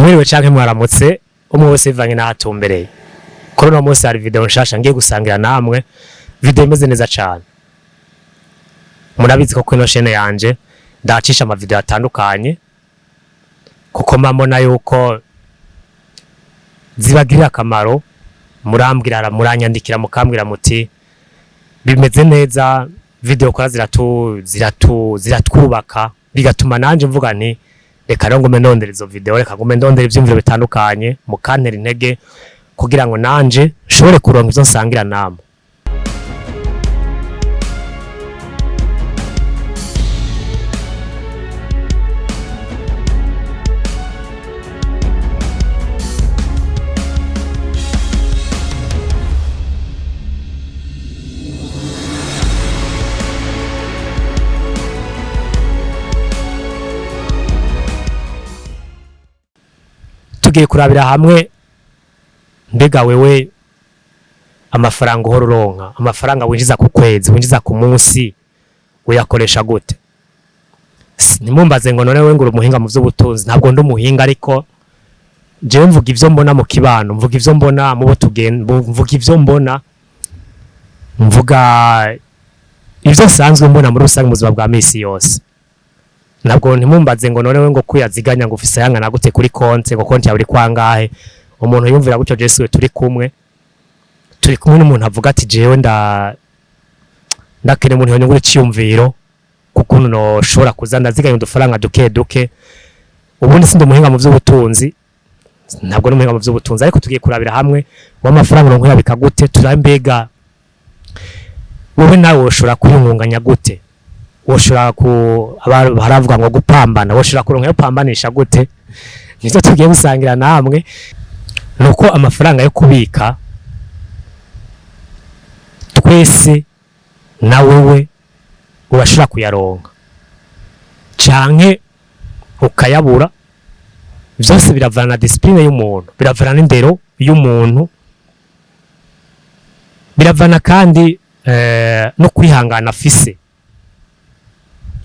Mwiriwe canke mwaramutse umwe wese ivanye n'ahatumbereye. Kuri uno munsi hari video nshasha ngiye gusangira namwe, video imeze neza cane. Murabizi ko kuri ino chaîne yanje ndacisha ama video atandukanye kuko mbona yuko zibagirira akamaro, murambwira muranyandikira mukambwira muti bimeze neza, video kora ziratwubaka, bigatuma nanje mvuga nti reka rero ngume ndondera izo video, reka ngume ndondera ivyumviro bitandukanye mukantera intege kugira ngo nanje nshobore kuronka ivyo nsangira namwe. Tugiye kurabira hamwe mbega wewe amafaranga uhora uronka, amafaranga winjiza ku kwezi, winjiza ku munsi uyakoresha gute? Nimumbaze ngo none we ngura umuhinga mu vy'ubutunzi, ntabwo ndi umuhinga, ariko jewe mvuga ivyo mbona mu kibano, mvuga ivyo mbona mu bo tugenda, mvuga ivyo mbona, mvuga ivyo nsanzwe mbona muri rusange mu buzima bwa misi yose. Ntabwo ntimumbaze ngo none we ngo kuyaziganya ngo ufise yangana gute kuri konti, ngo konti yawe iri kwangahe. Umuntu yumvira gutyo Jesu turi kumwe n'umuntu avuga ati jewe ndakene umuntu yonyungura iciyumviro kuko no shobora kuza ndaziganya udufaranga duke duke. Ubundi sindi umuhinga mu vy'ubutunzi, ntabwo ndi umuhinga mu vy'ubutunzi, ariko tugiye kurabira hamwe w'amafaranga uronka yabika gute, turambega wowe nawe ushobora kuyungunganya gute, woshobora haravuga ngo gupambana, woshobora kuronka yo pambanisha gute. Nivyo tugiye gusangira namwe. Nuko amafaranga yo kubika twese na wewe urashobora kuyaronka canke ukayabura. Vyose biravana na discipline y'umuntu, biravana n'indero y'umuntu, biravana kandi no kwihangana afise,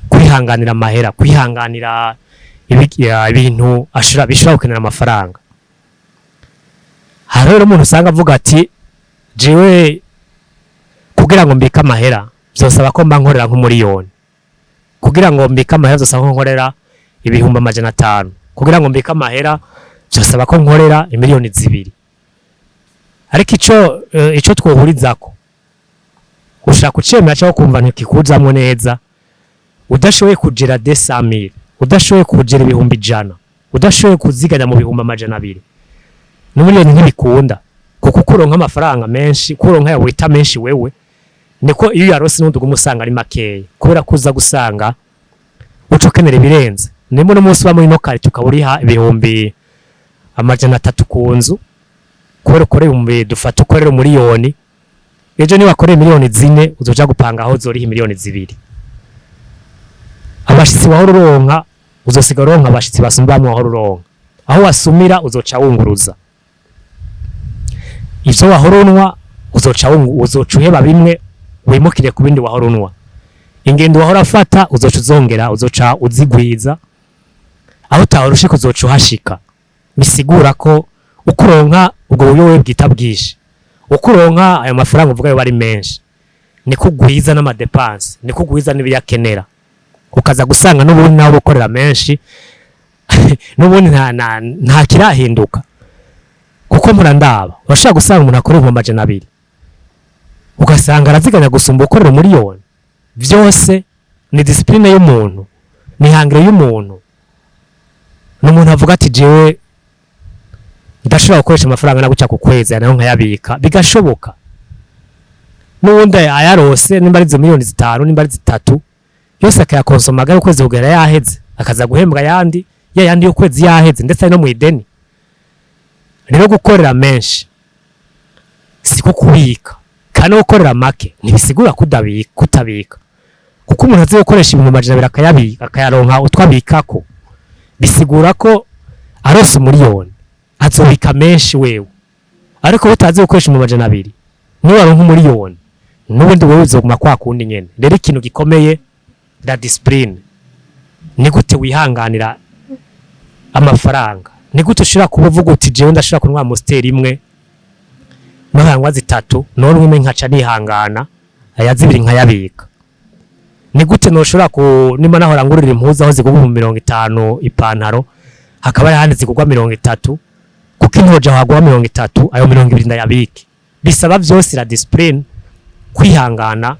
kwihanganira amahera, kwihanganira ibintu bishobora gukenera amafaranga. Hari rero umuntu usanga avuga ati jewe kugira ngo mbike amahera vyosaba ko mba nkorera nk'umuriyoni, kugira ngo mbike amahera vyosaba ko nkorera ibihumbi 500, kugira ngo mbike amahera vyosaba ko nkorera imiliyoni 2. Ariko ico twohurizako, ushaka kucemera cyo kumva ntikikuzamwo neza, udashoboye kugera 200,000, udashoboye kugera ibihumbi 100, udashoboye kuziganya mu bihumbi 200, n'umiliyoni ntibikunda. Kuko kuronka amafaranga menshi, kuronka ya wita menshi wewe, niko iyo yarose n'undi gumusanga ari makeya, kubera kuza gusanga ucokenera ibirenze. Nimo no munsi bamwe ino kare tukaburiha ibihumbi 300 ku nzu, kubera ukore ibihumbi dufata ukorera umuriyoni, ejo ni wakoreye miliyoni 4 uzoja gupanga aho zoriha miliyoni 2. Abashitsi wahora uronka uzosiga uronka abashitsi basumbamwe wahora uronka, aho wasumira uzoca wunguruza. Ivyo wahorunwa uzoca uheba bimwe wimukire ku bindi wahorunwa. Ingendo wahora afata uzoca uzongera, uzoca uzigwiza, aho utahorushe kuzoca uhashika. Bisigura ko ukuronka ubwo buryo wewe bwita bwinshi, ukuronka ayo mafaranga uvuga yo bari menshi, niko ugwiza n'amadepanse, niko ugwiza n'ibiyakenera, ukaza gusanga n'ubundi nawe ukorera menshi n'ubundi nta kirahinduka. Kuko murandaba urashaka gusanga umuntu akora 200,000 ugasanga araziganya gusumba ukorera umuriyoni. Vyose ni discipline y'umuntu, ni hangire y'umuntu. N'umuntu avuga ati jewe ndashobora gukoresha amafaranga naguca ku kwezi nayo nkayabika, bigashoboka. N'ubundi ayarose nimba ari 5,000,000 nimba ari 3 yose akayakonsoma gaho ukwezi kugera yaheze, akaza guhembwa yandi yo kwezi yaheze, ndetse no mu ideni. Rero gukorera menshi siko kubika, kandi gukorera make ntibisigura kutabika. Kuko umuntu azi gukoresha ibintu 200 akayaronka utwabikako, bisigura ko arose umuriyoni azobika menshi wewe. Ariko utazi gukoresha 200 niwe aronka umuriyoni, n'ubundi wewe uzoguma kwa kundi nyene. Rero ikintu gikomeye la discipline, ni gute wihanganira amafaranga, ni gute ushobora kuba uvuga uti jewe ndashobora kunywa Amstel imwe no hanywa zitatu none umwe nkaca nihangana aya zibiri nkayabika? Ni gute noshobora nima nahora ngurira impuzu aho zigugwa mu 50 ipantaro hakaba ari handi zigugwa 30 kuko intoja hagwa 30 ayo 20 ndayabike? Bisaba vyose la discipline, kwihangana,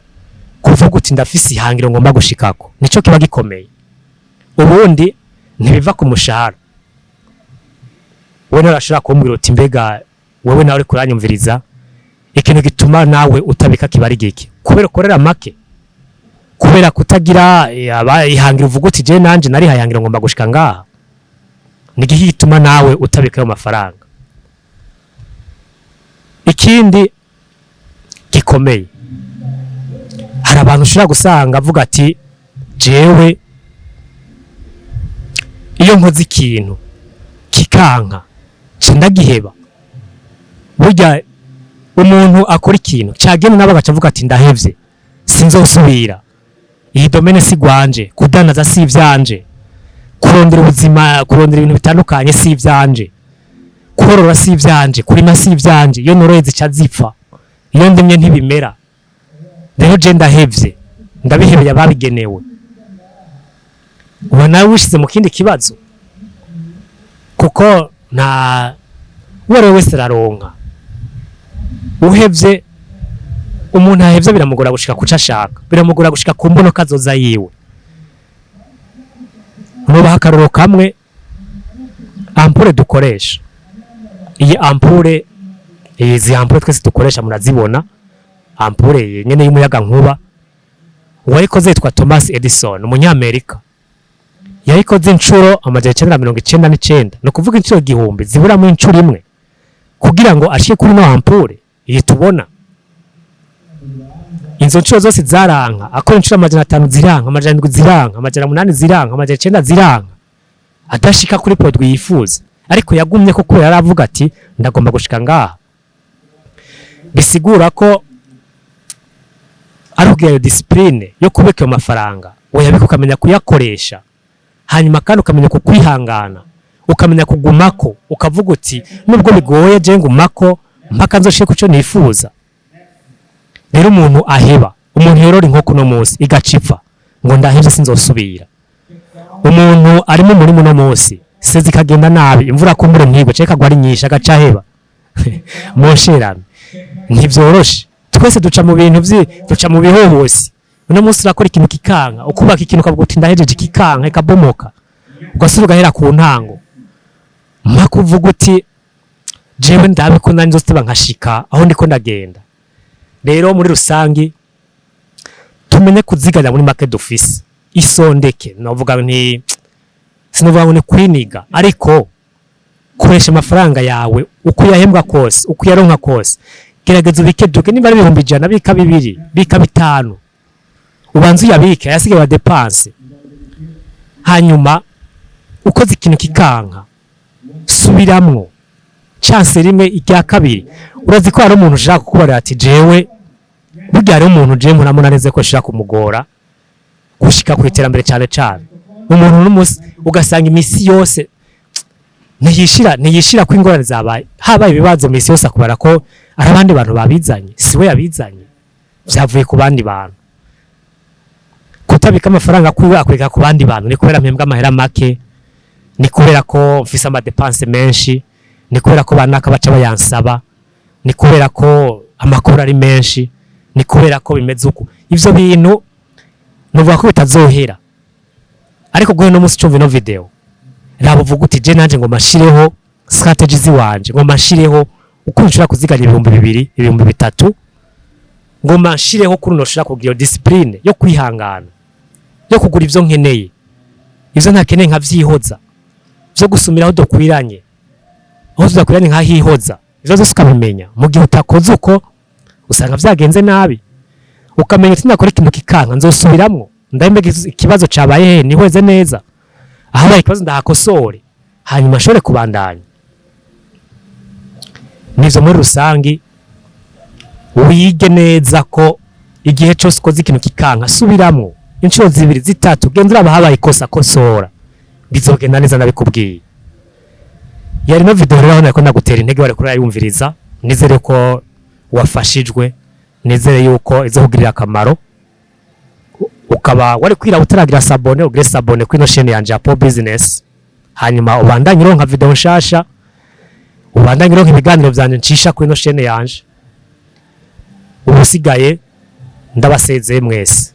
kuvuga uti ndafise ihangiro ngomba gushikako, nico kiba gikomeye. Ubundi ntibiva ku mushahara. Wewe urashobora kumbwira uti mbega wewe nawe uri kuranyumviriza ikintu gituma nawe utabika kibari giki? Kubera ukorera make, kubera kutagira ihangiro uvuga uti je nanje nari hayangiro ngomba gushika ngaha, nigihe gituma nawe utabika ayo mafaranga. Ikindi gikomeye, hari abantu ushobora gusanga avuga ati jewe iyo nkoze ikintu kikanka ndagiheba. Burya umuntu akora ikintu cyagene nabo bagacavuga ati ndahevye sinzosubira, iyi domaine si gwanje, kudanaza si ivyanje, kurondera ubuzima, kurondera ibintu bitandukanye si ivyanje, korora si ivyanje, kurima si ivyanje, iyo noreze cyazipfa, iyo ndimye ntibimera, rero je ndahevye, ndabihebeye ababigenewe. Uba nawe wishize mu kindi kibazo, kuko na wari wese raronka. Uhevye, umuntu ahevye biramugora gushika kuca ashaka, biramugora gushika ku mbono kazoza yiwe. Nubaha akaroro kamwe, ampure dukoresha. Iyi ampure, izi ampure twese dukoresha murazibona, ampure nyene y'umuyaga nkuba, uwayikoze yitwa Thomas Edison, umunyamerika. Yayikoze inshuro 1999, no kuvuga inshuro gihumbi zibura mu inshuro imwe kugira ngo ashike kuri no ampure iyi tubona. Inzo nshuro zose zaranka, akora inshuro 500 ziranka, 700 ziranka, 800 ziranka, 900 ziranka, atashika kuri produit yifuza, ariko yagumye ko kubera yaravuga ati ndagomba gushika ngaha. Bisigura ko arugiye iyo discipline yo kubeka ayo mafaranga, oyabika ukamenya kuyakoresha, hanyuma kandi ukamenya kukwihangana, ukamenya kugumako, ukavuga uti nubwo bigoye je ngumako mpaka nzoshike kuco nifuza. Rero umuntu aheba, umuntu yorora inkoko no munsi igacipfa ngo ndahevye sinzosubira. Umuntu ari mu murimo no munsi sezi kagenda nabi, imvura kumbure ntigo ceka gwari nyisha gacaheba monsherame, ntivyoroshe. Twese duca mu bintu duca mu bihohosi. Uno munsi urakora ikintu kikanka, ukubaka ikintu ukavuga uti ndahejeje kikanka ikabomoka, ugasubira ugahera ku ntango mpaka uvuga uti jewe ndabe ko nanje nzoteba nkashika aho ndiko ndagenda. Rero muri rusangi tumenye kuziganya muri make dufise, isondeke novuga nti sinovuga ngo ni kwiniga, ariko koresha amafaranga yawe uko yahembwa kose, uko yaronka kose, gerageza ubike duke, nimba ari 100 bika 2 bika 5, ubanze uyabike yasigaye wa dépense. Hanyuma ukoze ikintu kikanka subiramwo chance rimwe ijya kabiri. Urazi ko hari umuntu ushaka kukubarira ati jewe burya ari umuntu je muramuna neze ko shaka kumugora gushika ku iterambere cyane cyane. Umuntu n'umunsi ugasanga imisi yose ntiyishira kw'ingorane zabaye, habaye ibibazo imisi yose akubara ko ari abandi bantu babizanye, siwe yabizanye, byavuye ku bandi bantu. Kutabika amafaranga kwiwe akwega ku bandi bantu ni kubera mpembwa amahera make, ni kubera ko mfise ama dépenses menshi, ni kubera ko banaka baca bayansaba, ni kubera ko amakuru ari menshi, ni kubera ko bimeze uko. Ivyo bintu nuvuga ko bitazohera, ariko guhe no musi cyumva no video rabo vuga uti je nanje ngo mashireho strategy ziwanje, ngo mashireho uko nshobora kuziganya 2000 2003, ngo mashireho kuri no shaka kugira discipline yo kwihangana, yo kugura ivyo nkeneye, ivyo ntakeneye nkavyihoza, byo gusumiraho dokwiranye, aho tudakwiranye nka hihoza, ivyo zose ukabimenya. Mu gihe utakoze uko usanga vyagenze nabi, ukamenya ati nakora ikintu kikanka nzosubiramwo, ndahembega ikibazo cabaye nihweze neza, ahabaye ikibazo ndahakosore, hanyuma shore kubandanya. Nivyo muri rusangi wige neza ko igihe cyose ukoze ikintu kikanka subiramwo inshuro 2 3, gendera abahabaye ikosa kosora, bizogenda neza nabikubwiye. yari no video rero nako ndagutera intege wari kuri yumviriza nizere ko wafashijwe nizere yuko izokugirira akamaro ukaba wari kwira utaragira sabone ugire sabone kwino chaîne yanje ya Po Business hanyuma ubandanye ronka video nshasha ubandanye ronka ibiganiro byanje ncisha kwino chaîne yanje ubusigaye ndabasezeye mwese.